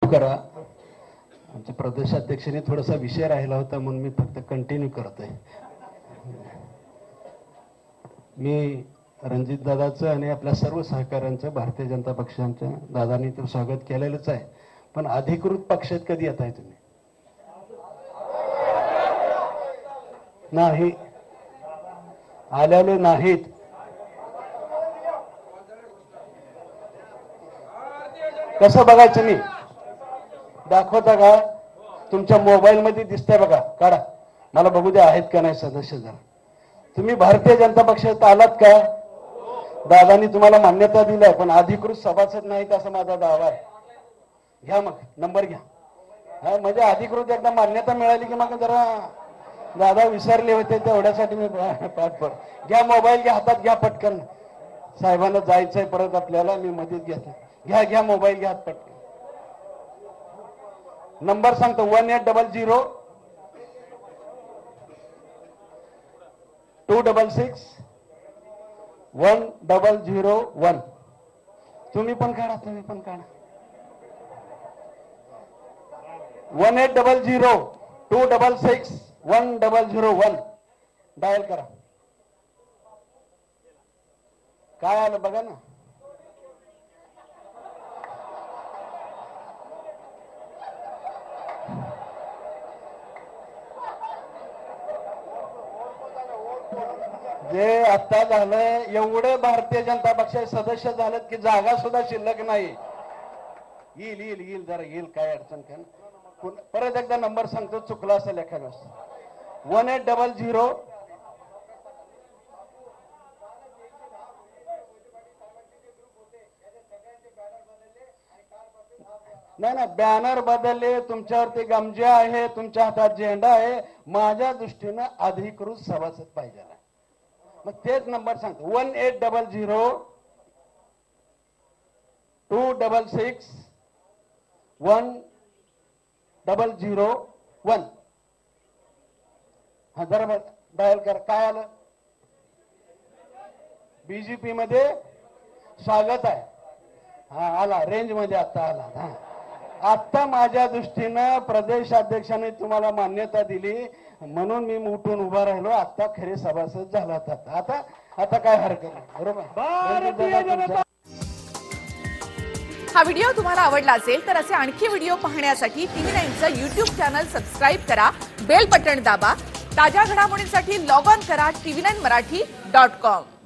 करा. आमच्या प्रदेशाध्यक्षांनी थोडासा विषय राहिला होता म्हणून मी फक्त कंटिन्यू करतोय. मी रणजित दादाचं आणि आपल्या सर्व सहकाऱ्यांचं भारतीय जनता पक्षाच्या दादांनी तर स्वागत केलेलंच आहे, पण अधिकृत पक्षात कधी येत आहे तुम्ही? नाही, आलेले नाहीत. कसं बघायचं? मी दाखवता का? तुमच्या मोबाईल मध्ये दिसतंय बघा, काढा, मला बघू द्या आहेत का नाही सदस्य. जरा तुम्ही भारतीय जनता पक्षात आलात का? दादांनी तुम्हाला मान्यता दिलाय, पण अधिकृत सभासद नाहीत असं माझा दावा आहे. घ्या मग नंबर घ्या. हा, म्हणजे अधिकृत एकदा मान्यता मिळाली की मग जरा दादा विसरले होते तेवढ्यासाठी मी पाठ पड. घ्या मोबाईल, घ्या हातात, घ्या पटकन. साहेबांना जायचंय परत आपल्याला, मी मध्येच घेतलं. घ्या घ्या मोबाईल, घ्या पटकन. नंबर सांगतो 1800 266 1001. तुम्ही पण काढा, तुम्ही पण काढा. 1800 266 1001 डायल करा. काय आलं बघा ना. जे आता झालंय, एवढे भारतीय जनता पक्षाचे सदस्य झालेत की जागा सुद्धा शिल्लक नाही. येईल येईल येईल, जरा येईल, काय अडचण काय. परत एकदा नंबर सांगतो, चुकला असेल एखाद्या. 1800 नाही ना, बॅनर बदलले, तुमच्यावरती गमजे आहे, तुमच्या हातात झेंडा आहे. माझ्या दृष्टीनं अधिकृत सभासद पाहिजे. मग तेच नंबर सांगतो, 1800 266 1001. हा, जरा डायल कर. काय आलं? बीजेपी मध्ये स्वागत आहे. हा, आला रेंज मध्ये, आता आला. हा, आता माझ्या दृष्टीनं प्रदेशाध्यक्षांनी तुम्हाला मान्यता दिली म्हणून मी उठून उभा राहिलो. आता खरे सभासद झालात. आता आता काय हरकत नाही, बरोबर? हा व्हिडिओ तुम्हाला आवडला असेल तर असे आणखी व्हिडिओ पाहण्यासाठी TV9चं YouTube चॅनल सबस्क्राईब करा, बेल बटन दाबा. ताज्या घडामोडींसाठी लॉग ऑन करा TV9marathi.com.